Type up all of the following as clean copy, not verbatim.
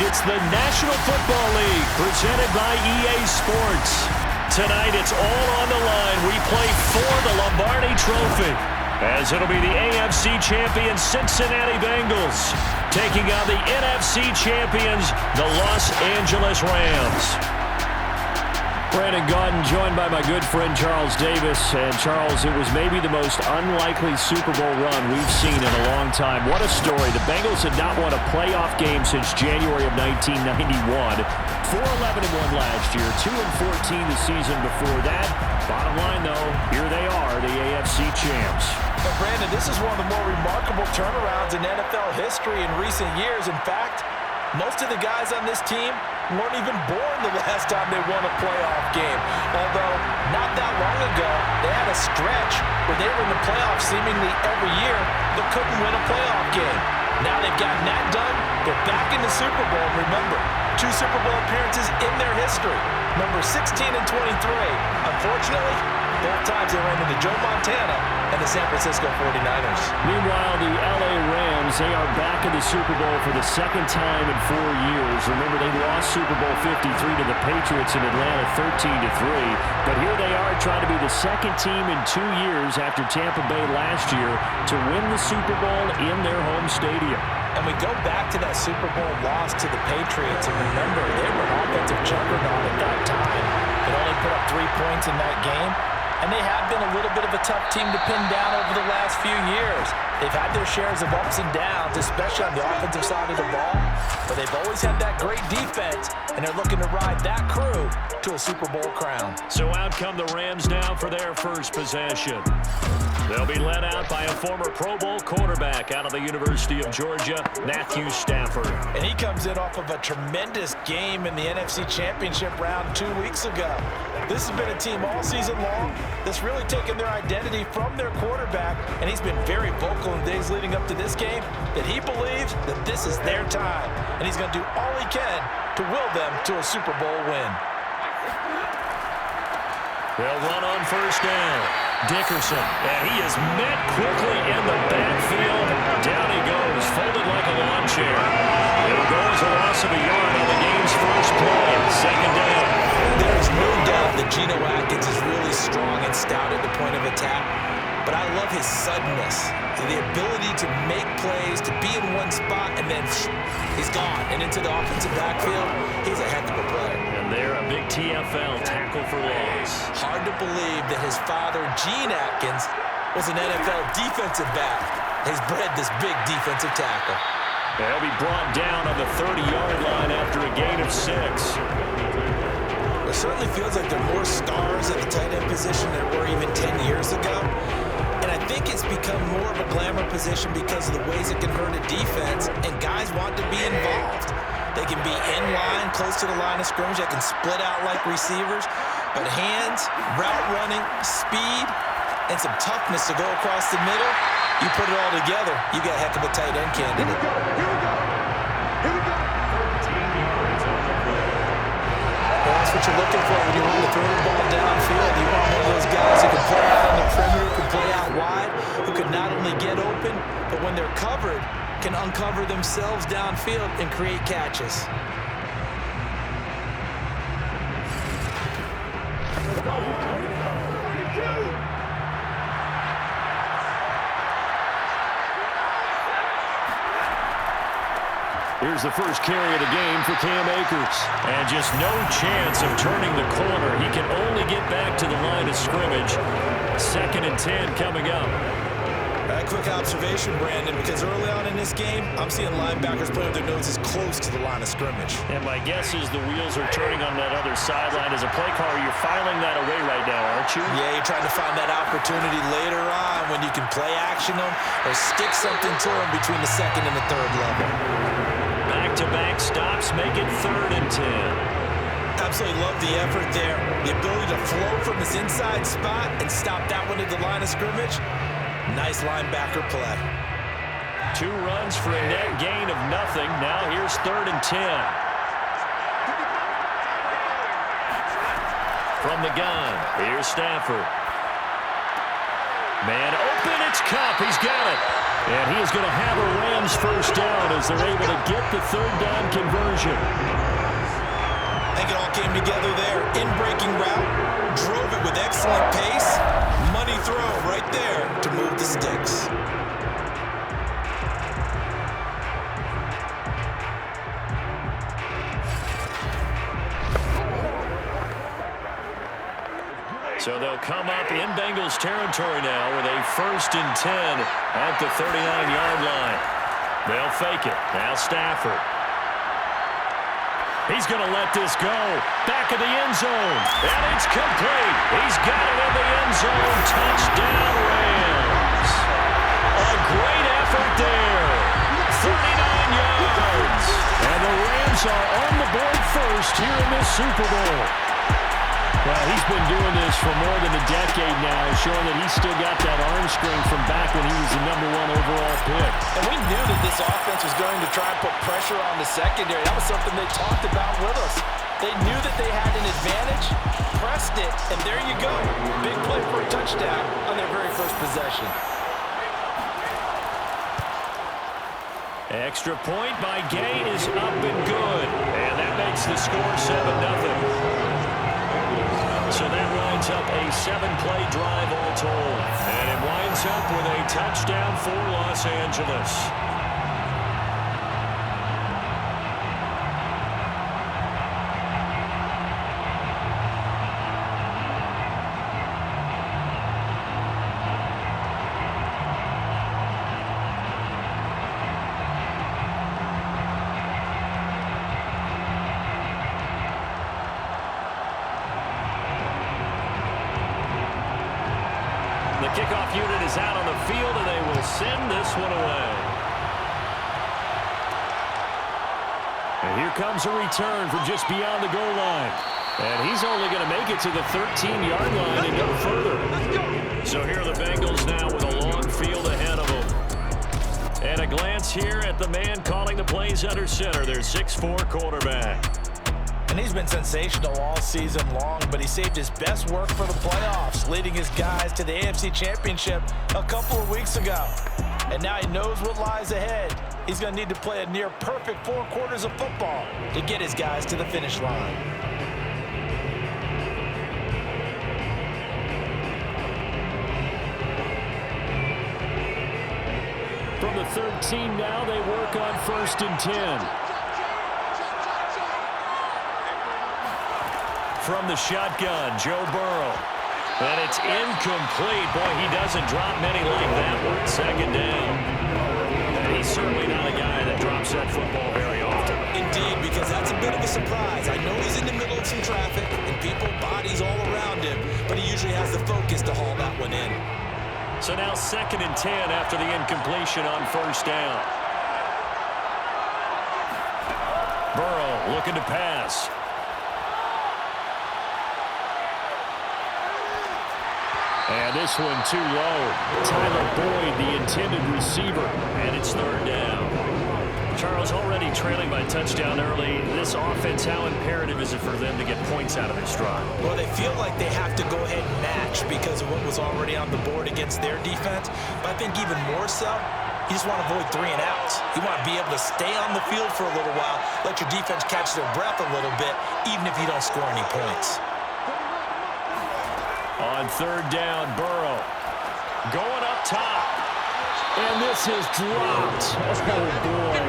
It's the National Football League presented by EA Sports. Tonight it's all on the line. We play for the Lombardi Trophy, as it'll be the AFC champion Cincinnati Bengals taking on the NFC champions, the Los Angeles Rams. Brandon Gaudin joined by my good friend Charles Davis. And Charles, it was maybe the most unlikely Super Bowl run we've seen in a long time. What a story. The Bengals had not won a playoff game since January of 1991. 4-11-1 last year, 2-14 the season before that. Bottom line, though, here they are, the AFC champs. But Brandon, this is one of the more remarkable turnarounds in NFL history in recent years. In fact, most of the guys on this team weren't even born the last time they won a playoff game. Although, not that long ago, they had a stretch where they were in the playoffs seemingly every year, but couldn't win a playoff game. Now they've gotten that done. They're back in the Super Bowl. Remember, 2 Super Bowl appearances in their history. Number 16 and 23. Unfortunately, both times they ran into Joe Montana and the San Francisco 49ers. Meanwhile, the LA Rams, they are back in the Super Bowl for the second time in 4 years. Remember, they lost Super Bowl 53 to the Patriots in Atlanta 13-3. But here they are trying to be the second team in 2 years after Tampa Bay last year to win the Super Bowl in their home stadium. And we go back to that Super Bowl loss to the Patriots. And remember, they were an offensive juggernaut at that time. They only put up 3 points in that game. And they have been a little bit of a tough team to pin down over the last few years. They've had their shares of ups and downs, especially on the offensive side of the ball. But they've always had that great defense, and they're looking to ride that crew to a Super Bowl crown. So out come the Rams now for their first possession. They'll be led out by a former Pro Bowl quarterback out of the University of Georgia, Matthew Stafford. And he comes in off of a tremendous game in the NFC Championship round 2 weeks ago. This has been a team all season long that's really taken their identity from their quarterback, and he's been very vocal in the days leading up to this game that he believes that this is their time, and he's going to do all he can to will them to a Super Bowl win. They'll run on first down. Dickerson, and he is met quickly in the backfield. Down he goes, folded like a lawn chair. It goes a loss of a yard on the game's first play. Second down. There's no doubt that Geno Atkins is really strong and stout at the point of attack, but I love his suddenness, the ability to make plays, to be in one spot, and then he's gone and into the offensive backfield. He's a heck of a player. And they're a big TFL, tackle for loss. Hard to believe that his father, Gene Atkins, was an NFL defensive back. He's bred this big defensive tackle. They'll be brought down on the 30-yard line after a gain of 6. It certainly feels like there are more stars at the tight end position than there were even 10 years ago. And I think it's become more of a glamour position because of the ways it can hurt a defense, and guys want to be involved. They can be in line, close to the line of scrimmage. They can split out like receivers. But hands, route running, speed, and some toughness to go across the middle, you put it all together, you got a heck of a tight end candidate. Here we go. That's what you're looking for when you want to throw the ball downfield. You want one of those guys who can play out on the perimeter, can play out wide, who can not only get open, but when they're covered, can uncover themselves downfield and create catches. Here's the first carry of the game for Cam Akers. And just no chance of turning the corner. He can only get back to the line of scrimmage. 2nd and 10 coming up. A quick observation, Brandon, because early on in this game, I'm seeing linebackers putting their noses close to the line of scrimmage. And my guess is the wheels are turning on that other sideline. As a play caller, you're filing that away right now, aren't you? Yeah, you're trying to find that opportunity later on when you can play action them or stick something to them between the 2nd and the 3rd level. Back-to-back stops make it 3rd and 10. Absolutely love the effort there. The ability to flow from his inside spot and stop that one at the line of scrimmage. Nice linebacker play. 2 runs for a net gain of nothing. Now here's 3rd and 10. From the gun, here's Stafford. Man open, it's Cup. He's got it. And he is going to have a Rams first down as they're able to get the third down conversion. I think it all came together there. In-breaking route, drove it with excellent pace. Money throw right there to move the sticks. So they'll come up in Bengals territory now with a 1st and 10 at the 39-yard line. They'll fake it. Now Stafford. He's going to let this go. Back of the end zone. And it's complete. He's got it in the end zone. Touchdown, Rams. A great effort there. 39 yards. And the Rams are on the board first here in this Super Bowl. Well, he's been doing this for more than a decade now, showing that he's still got that arm strength from back when he was the #1 overall pick. And we knew that this offense was going to try and put pressure on the secondary. That was something they talked about with us. They knew that they had an advantage, pressed it, and there you go. Big play for a touchdown on their very first possession. Extra point by Gay is up and good. And that makes the score 7-0. So that winds up a 7-play drive all told. And it winds up with a touchdown for Los Angeles. The kickoff unit is out on the field, and they will send this one away. And here comes a return from just beyond the goal line. And he's only going to make it to the 13-yard line and go further. So here are the Bengals now with a long field ahead of them. And a glance here at the man calling the plays under center, their 6'4" quarterback. And he's been sensational all season long, but he saved his best work for the playoffs, leading his guys to the AFC Championship a couple of weeks ago. And now he knows what lies ahead. He's going to need to play a near-perfect 4 quarters of football to get his guys to the finish line. From the 13 now, they work on 1st and 10. From the shotgun, Joe Burrow. And it's incomplete. Boy, he doesn't drop many like that one. 2nd down. And he's certainly not a guy that drops that football very often. Indeed, because that's a bit of a surprise. I know he's in the middle of some traffic and people, bodies all around him, but he usually has the focus to haul that one in. So now 2nd and 10 after the incompletion on 1st down. Burrow looking to pass. And this one too low. Tyler Boyd, the intended receiver, and it's 3rd down. Charles, already trailing by touchdown early. This offense, how imperative is it for them to get points out of this drive? Well, they feel like they have to go ahead and match because of what was already on the board against their defense. But I think even more so, you just want to avoid 3 and outs. You want to be able to stay on the field for a little while, let your defense catch their breath a little bit, even if you don't score any points. On 3rd down, Burrow going up top. And this is dropped. Oh, boy.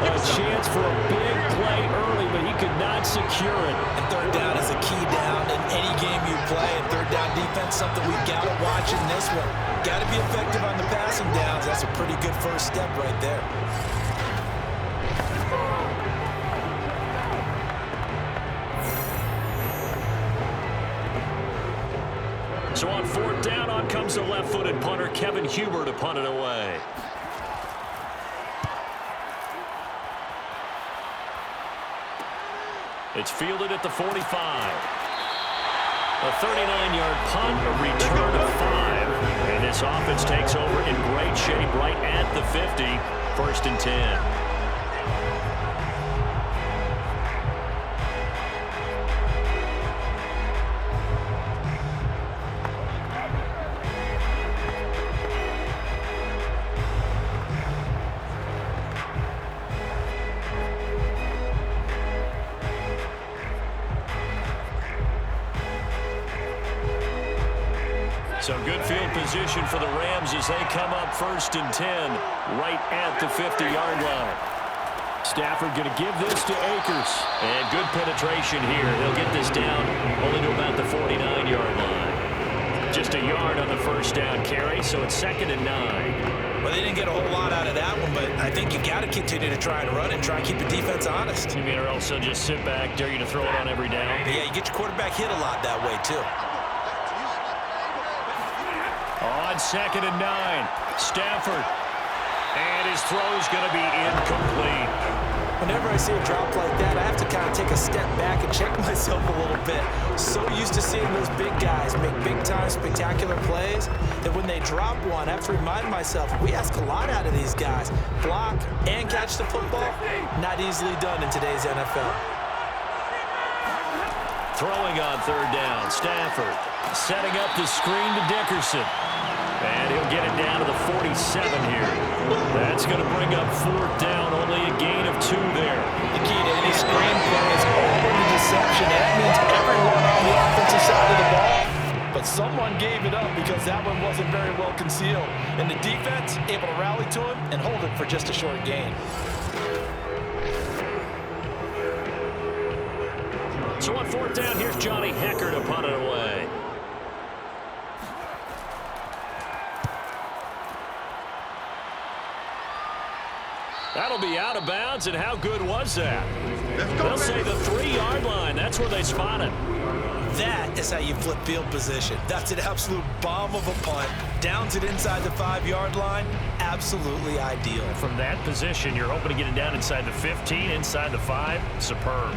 A chance for a big play early, but he could not secure it. And 3rd down is a key down in any game you play. And 3rd down defense, something we've got to watch in this one. Got to be effective on the passing downs. That's a pretty good first step right there. So on 4th down, on comes the left-footed punter, Kevin Huber, to punt it away. It's fielded at the 45. A 39-yard punt, a return of 5. And this offense takes over in great shape right at the 50. 1st and 10. So good field position for the Rams as they come up 1st and 10 right at the 50-yard line. Stafford going to give this to Akers. And good penetration here. They'll get this down only to about the 49-yard line. Just a yard on the first down carry, so it's 2nd and 9. Well, they didn't get a whole lot out of that one, but I think you got to continue to try and run and try and keep the defense honest. You mean, or else they'll just sit back, dare you to throw it on every down? Yeah, you get your quarterback hit a lot that way, too. On 2nd and 9, Stafford. And his throw's going to be incomplete. Whenever I see a drop like that, I have to kind of take a step back and check myself a little bit. So used to seeing those big guys make big-time spectacular plays that when they drop one, I have to remind myself, we ask a lot out of these guys. Block and catch the football, not easily done in today's NFL. Throwing on 3rd down, Stafford setting up the screen to Dickerson. And he'll get it down to the 47 here. That's going to bring up 4th down, only a gain of 2 there. The key to any screen play is open deception. That means everyone on the offensive side of the ball. But someone gave it up because that one wasn't very well concealed. And the defense able to rally to him and hold it for just a short gain. So on 4th down, here's Johnny Hecker to punt it away. That'll be out of bounds, and how good was that? They'll say the 3-yard line. That's where they spot it. That is how you flip field position. That's an absolute bomb of a punt. Downs it inside the 5-yard line. Absolutely ideal. From that position, you're hoping to get it down inside the 15, inside the 5. Superb.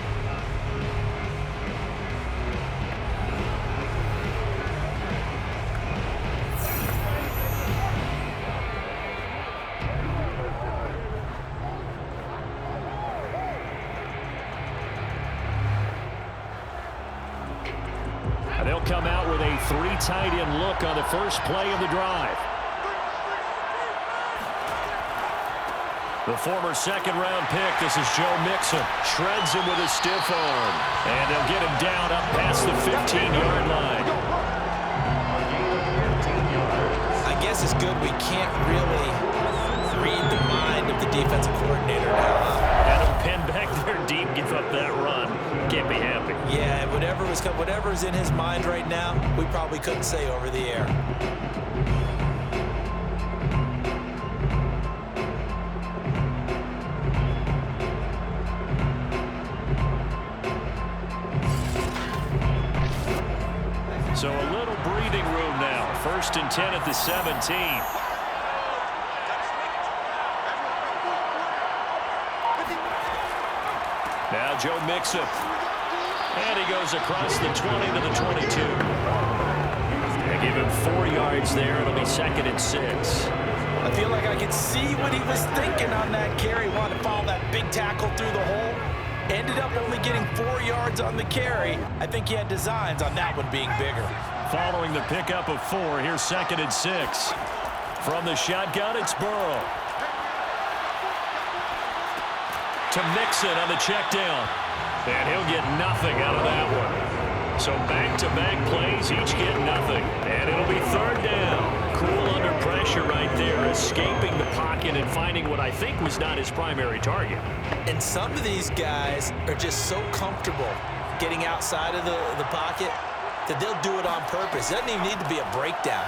They'll come out with a 3 tight end look on the first play of the drive. The former 2nd-round pick, this is Joe Mixon. Shreds him with a stiff arm. And they'll get him down up past the 15-yard line. I guess it's good we can't really read the mind of the defensive coordinator now. Had him pinned back there deep, give up that run. Can't be happy. Yeah, whatever's in his mind right now, we probably couldn't say over the air. So a little breathing room now. 1st and 10 at the 17. Now Joe Mixon. And he goes across the 20 to the 22. They give him 4 yards there. It'll be 2nd and 6. I feel like I could see what he was thinking on that carry. Wanted to follow that big tackle through the hole. Ended up only getting 4 yards on the carry. I think he had designs on that one being bigger. Following the pickup of 4, here's 2nd and 6. From the shotgun, it's Burrow. To Mixon on the check down. And he'll get nothing out of that one. So back-to-back plays, each get nothing. And it'll be 3rd down. Cool under pressure right there, escaping the pocket and finding what I think was not his primary target. And some of these guys are just so comfortable getting outside of the pocket that they'll do it on purpose. It doesn't even need to be a breakdown.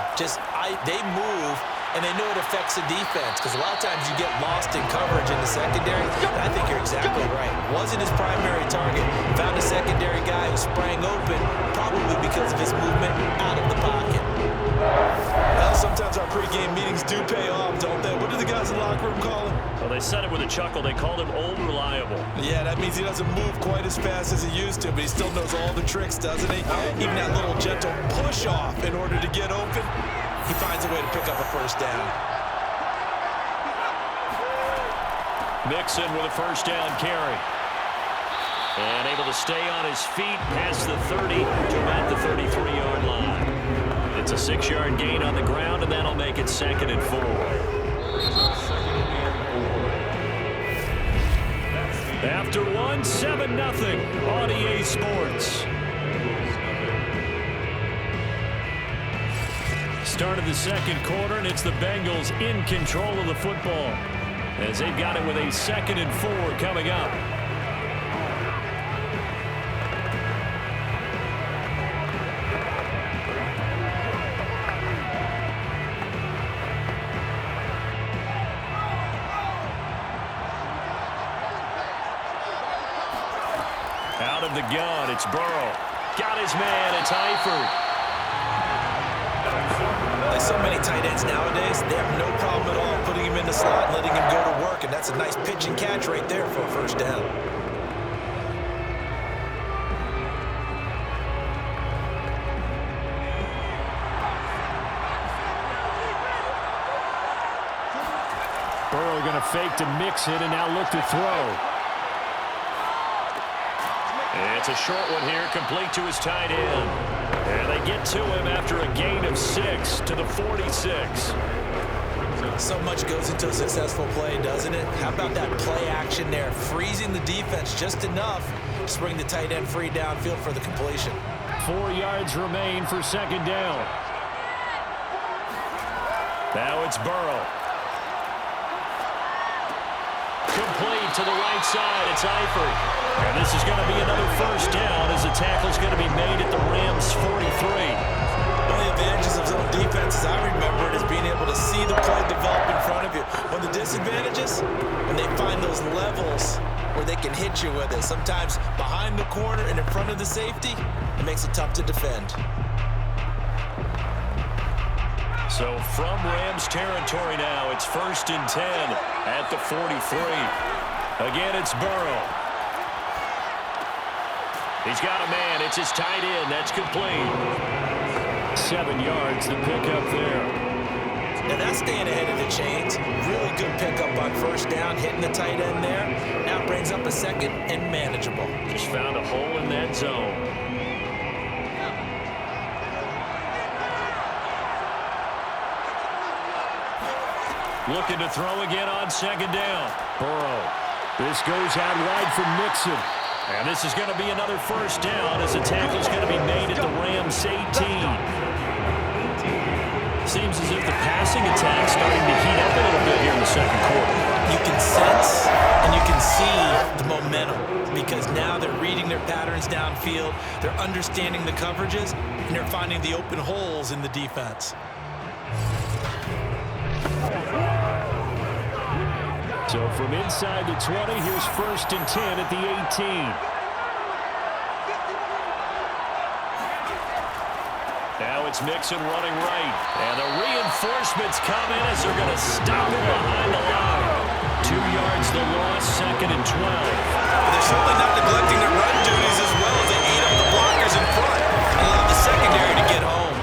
They move, and they know it affects the defense because a lot of times you get lost in coverage in the secondary. And I think you're exactly right. Wasn't his primary target. Found a secondary guy who sprang open, probably because of his movement out of the pocket. Well, sometimes our pregame meetings do pay off, don't they? What do the guys in the locker room call him? Well, they said it with a chuckle. They called him Old Reliable. Yeah, that means he doesn't move quite as fast as he used to, but he still knows all the tricks, doesn't he? Even that little gentle push-off in order to get open, he finds a way to pick up a 1st down. Mixon with a 1st down carry. And able to stay on his feet past the 30 to about the 33-yard line. It's a 6-yard gain on the ground, and that'll make it 2nd and 4. After 1, 7-0 on EA Sports. start of the second quarter, and it's the Bengals in control of the football as they've got it with a 2nd and 4 coming up. Out of the gun, it's Burrow. Got his man, it's Eifert. Like so many tight ends nowadays, they have no problem at all putting him in the slot and letting him go to work, and that's a nice pitch and catch right there for a first down. Burrow going to fake to mix it and now look to throw. It's a short one here, complete to his tight end. And they get to him after a gain of 6 to the 46. So much goes into a successful play, doesn't it? How about that play action there, freezing the defense just enough to bring the tight end free downfield for the completion. 4 yards remain for 2nd down. Now it's Burrow. Complete to the right side. It's Eifert. And this is going to be another first down as the tackle's going to be made at the Rams' 43. One of the advantages of zone defense, as I remember it, is being able to see the play develop in front of you. One of the disadvantages, when they find those levels where they can hit you with it, sometimes behind the corner and in front of the safety, it makes it tough to defend. So from Rams territory now, it's 1st and 10 at the 43. Again, it's Burrow. He's got a man. It's his tight end. That's complete. 7 yards, the pickup there. Now that's staying ahead of the chains. Really good pickup on first down, hitting the tight end there. Now brings up a 2nd and manageable. Just found a hole in that zone. Looking to throw again on 2nd down. Burrow. This goes out wide for Mixon. And this is going to be another first down as the tackle's going to be made at the Rams' 18. Seems as if the passing attack's starting to heat up a little bit here in the second quarter. You can sense and you can see the momentum because now they're reading their patterns downfield, they're understanding the coverages, and they're finding the open holes in the defense. So from inside the 20, here's 1st and 10 at the 18. Now it's Mixon running right. And the reinforcements come in as they're going to stop him behind the line. 2 yards the loss, 2nd and 12. They're certainly not neglecting their run duties as well as they eat up the blockers in front and allow the secondary to get home.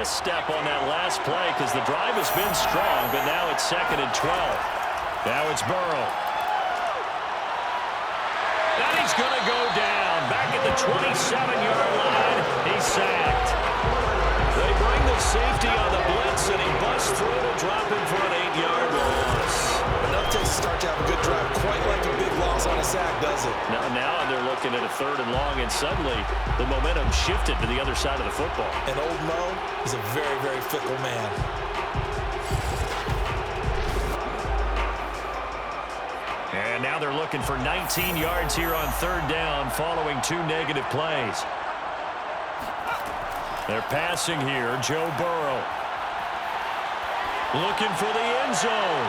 Step on that last play because the drive has been strong, but now it's 2nd and 12. Now it's Burrow. And he's going to go down. Back at the 27-yard line. He's sacked. They bring the safety on the blitz, and he busts through to drop him for an 8-yard loss. Enough to start to have a good drive. Quite like a big loss on a sack, does it? Now they're looking at a 3rd and long, and suddenly the momentum shifted to the other side of the football. And old Mo is a very, very fickle man. And now they're looking for 19 yards here on 3rd down following 2 negative plays. They're passing here, Joe Burrow. Looking for the end zone.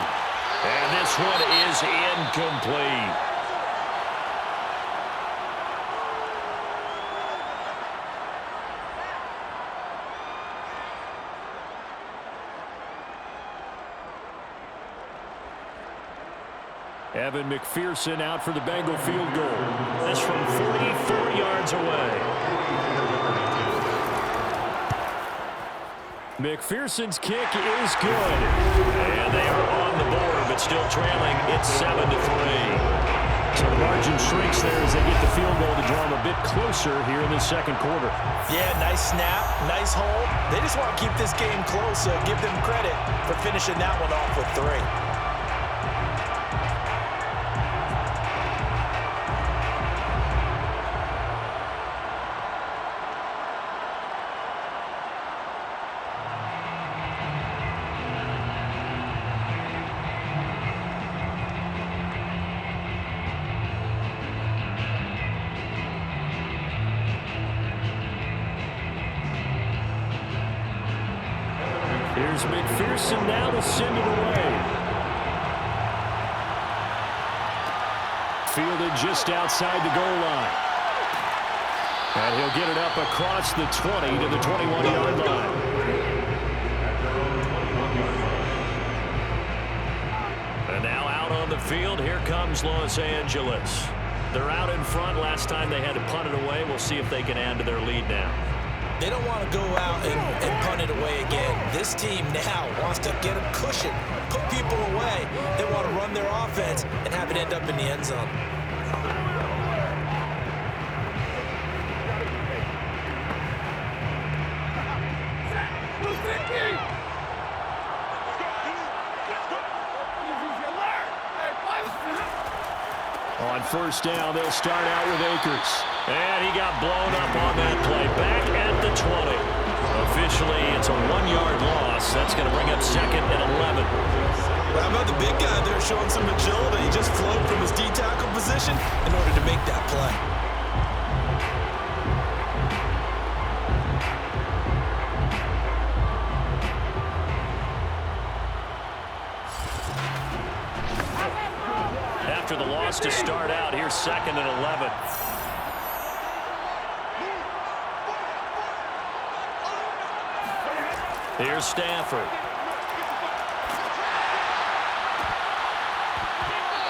And this one is incomplete. Evan McPherson out for the Bengal field goal. This from 44 yards away. McPherson's kick is good. And they are on the board, but still trailing. It's 7-3. So the margin shrinks there as they get the field goal to draw them a bit closer here in the second quarter. Yeah, nice snap, nice hold. They just want to keep this game close, so give them credit for finishing that one off with 3. Here's McPherson now to send it away. Fielded just outside the goal line. And he'll get it up across the 20 to the 21-yard line. And now out on the field, here comes Los Angeles. They're out in front. Last time they had to punt it away. We'll see if they can add to their lead now. They don't want to go out and punt it away again. This team now wants to get a cushion, put people away. They want to run their offense and have it end up in the end zone. On first down, they'll start out with Akers. And he got blown up on that play. Back at the 20. Officially, it's a 1-yard loss. That's going to bring up second and 11. How about the big guy there showing some agility? He just flowed from his D-tackle position in order to make that play. After the loss to start out, here's second and 11. Here's Stafford.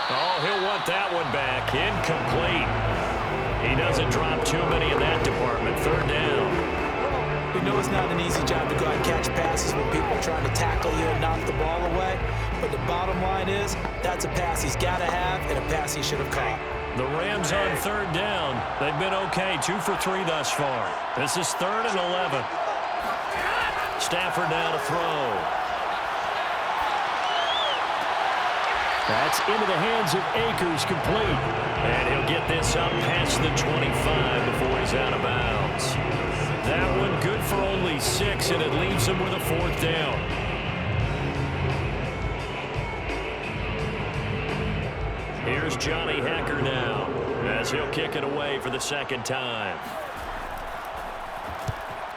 Oh, he'll want that one back. Incomplete. He doesn't drop too many in that department. Third down. We know it's not an easy job to go out and catch passes when people are trying to tackle you and knock the ball away. But the bottom line is, that's a pass he's got to have and a pass he should have caught. The Rams on third down. They've been okay, 2 for 3 thus far. This is third and 11. Stafford now to throw. That's into the hands of Akers, complete. And he'll get this up past the 25 before he's out of bounds. That one good for only 6, and it leaves him with a 4th down. Here's Johnny Hacker now, as he'll kick it away for the second time.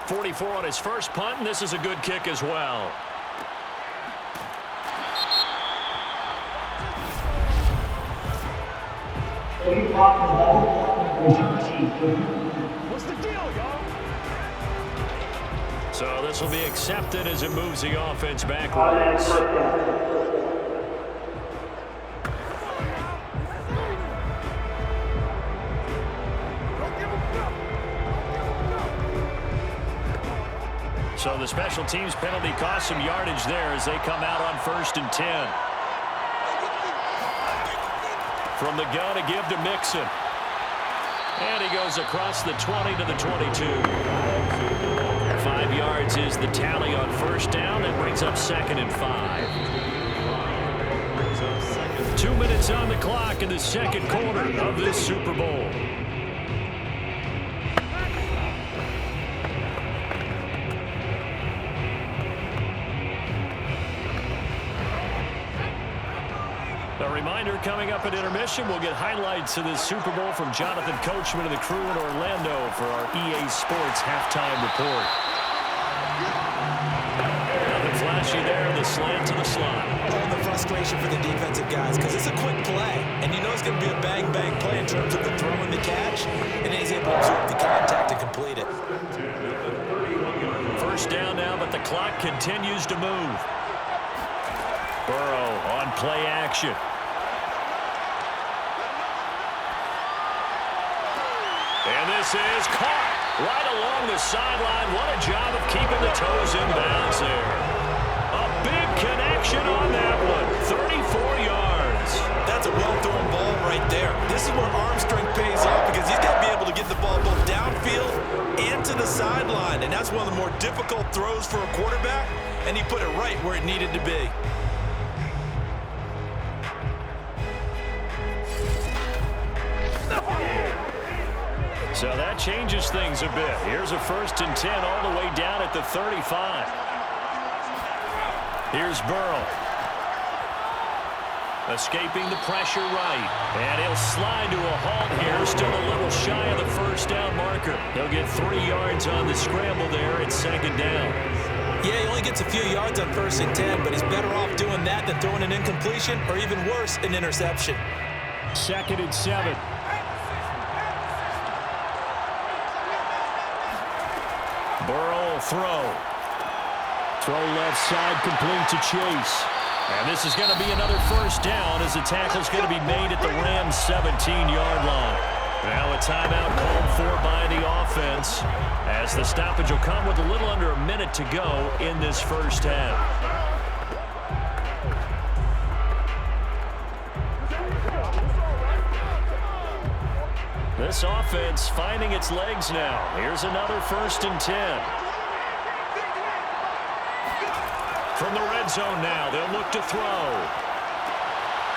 44 on his first punt, and this is a good kick as well. What's the deal, y'all? So this will be accepted as it moves the offense backwards. So the special teams penalty cost some yardage there as they come out on 1st and 10. From the gun to give to Mixon. And he goes across the 20 to the 22. 5 yards is the tally on first down. That brings up second and 5. 2 minutes on the clock in the second quarter of this Super Bowl. A reminder, coming up at intermission, we'll get highlights of this Super Bowl from Jonathan Coachman and the crew in Orlando for our EA Sports halftime report. Nothing flashy there, the slant to the slot. All the frustration for the defensive guys, because it's a quick play, and you know it's going to be a bang-bang play in terms of the throw and the catch, and he's able to absorb the contact and complete it. First down now, but the clock continues to move. Burrow on play action. And this is caught right along the sideline. What a job of keeping the toes in bounds there. A big connection on that one. 34 yards. That's a a well-thrown ball right there. This is where arm strength pays off because he's got to be able to get the ball both downfield and to the sideline, and that's one of the more difficult throws for a quarterback, and he put it right where it needed to be. So that changes things a bit. Here's a 1st and 10 all the way down at the 35. Here's Burrow. Escaping the pressure right. And he'll slide to a halt here. Still a little shy of the first down marker. He'll get 3 yards on the scramble there at 2nd down. Yeah, he only gets a few yards on 1st and 10, but he's better off doing that than throwing an incompletion or even worse, an interception. 2nd and 7. Burrow will throw. Throw left side complete to Chase. And this is going to be another 1st down as the tackle's going to be made at the Rams' 17-yard line. Now a timeout called for by the offense as the stoppage will come with a little under a minute to go in this first half. This offense finding its legs now. Here's another 1st and 10. From the red zone now, they'll look to throw.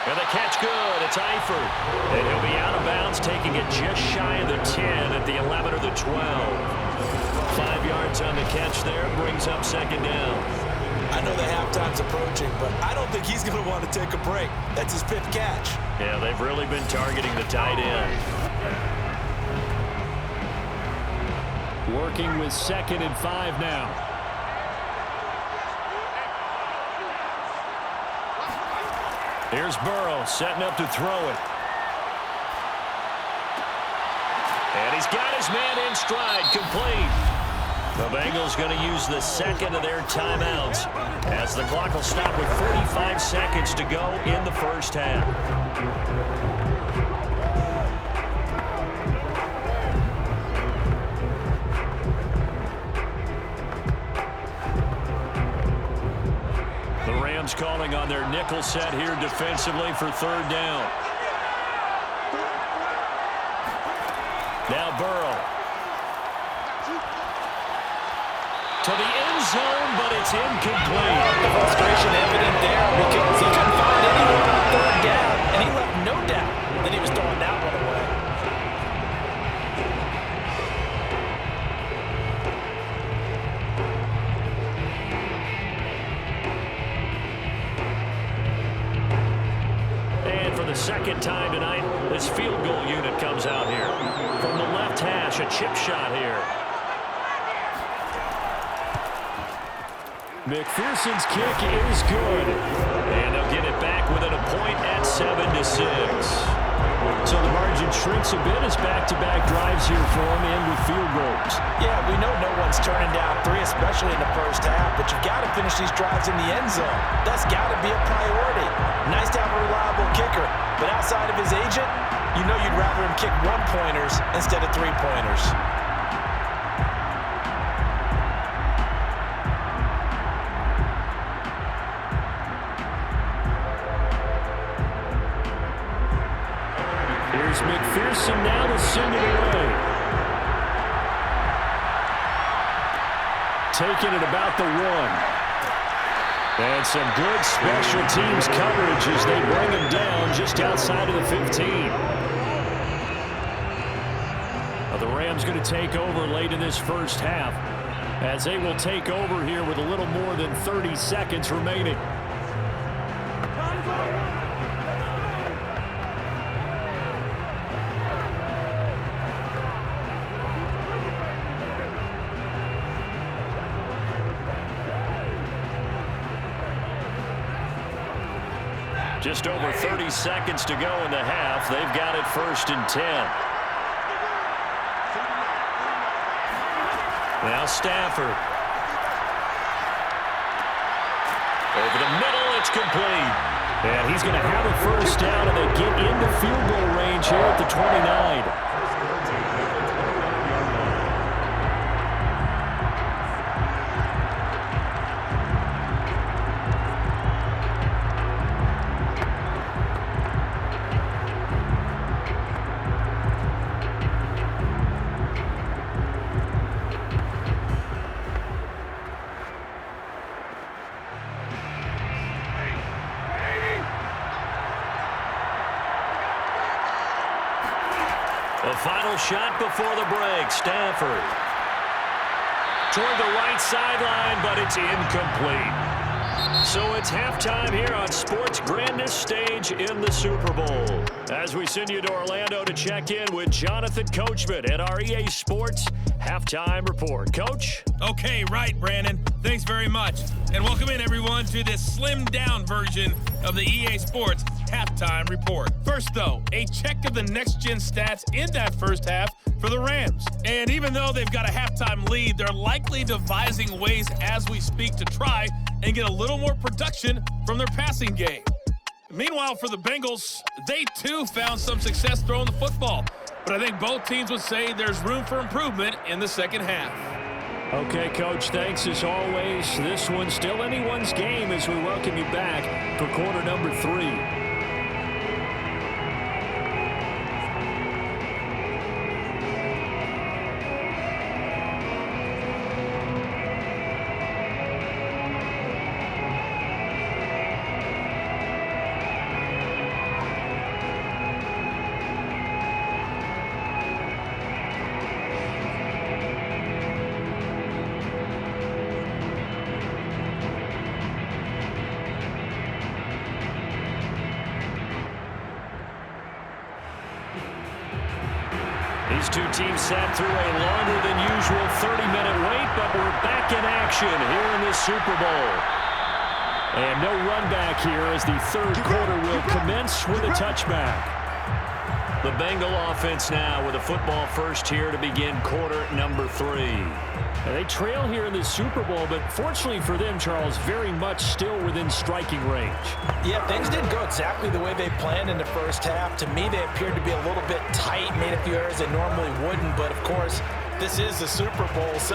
And the catch good. It's Eifert. And he'll be out of bounds, taking it just shy of the 10 at the 11 or the 12. 5 yards on the catch there, brings up 2nd down. I know the halftime's approaching, but I don't think he's going to want to take a break. That's his 5th catch. Yeah, they've really been targeting the tight end. Working with 2nd and 5 now. Here's Burrow setting up to throw it. And he's got his man in stride, complete. The Bengals going to use the 2nd of their timeouts as the clock will stop with 45 seconds to go in the first half. Calling on their nickel set here defensively for 3rd down. Now Burrow. To the end zone, but it's incomplete. The frustration evident there because he couldn't find anyone on 3rd down, and he left no doubt that he was throwing that one away. The 2nd time tonight, this field goal unit comes out here. From the left hash, a chip shot here. McPherson's kick is good. And they'll get it back within a point at 7-6. So the margin shrinks a bit as back-to-back drives here for them in with field goals. Yeah, we know no one's turning down 3, especially in the first half, but you've got to finish these drives in the end zone. That's got to be a priority. Nice to have a reliable kicker, but outside of his agent, you know you'd rather him kick 1-pointers instead of 3-pointers. Here's McPherson now to send it away. Taking it about the 1. And some good special teams coverage as they bring him down just outside of the 15. Well, the Rams going to take over late in this first half as they will take over here with a little more than 30 seconds remaining. Just over 30 seconds to go in the half. They've got it 1st and 10. Now Stafford. Over the middle, it's complete. And he's going to have a 1st down, and they get into field goal range here at the 29. Final shot before the break. Stafford. Toward the right sideline, but it's incomplete. So it's halftime here on sports' grandest stage in the Super Bowl. As we send you to Orlando to check in with Jonathan Coachman at our EA Sports Halftime Report. Coach? Okay, right, Brandon. Thanks very much. And welcome in, everyone, to this slimmed-down version of the EA Sports Halftime Report. First, though, a check of the next-gen stats in that first half for the Rams. And even though they've got a halftime lead, they're likely devising ways as we speak to try and get a little more production from their passing game. Meanwhile, for the Bengals, they too found some success throwing the football. But I think both teams would say there's room for improvement in the second half. Okay, Coach, thanks as always. This one's still anyone's game as we welcome you back for quarter number 3. These two teams sat through a longer than usual 30-minute wait, but we're back in action here in the Super Bowl. And no run back here as the third quarter will commence with a touchback. The Bengal offense now with a football first here to begin quarter number 3. And they trail here in the Super Bowl, but fortunately for them, Charles, very much still within striking range. Yeah, things didn't go exactly the way they planned in the first half. To me, they appeared to be a little bit tight, made a few errors they normally wouldn't. But, of course, this is the Super Bowl, so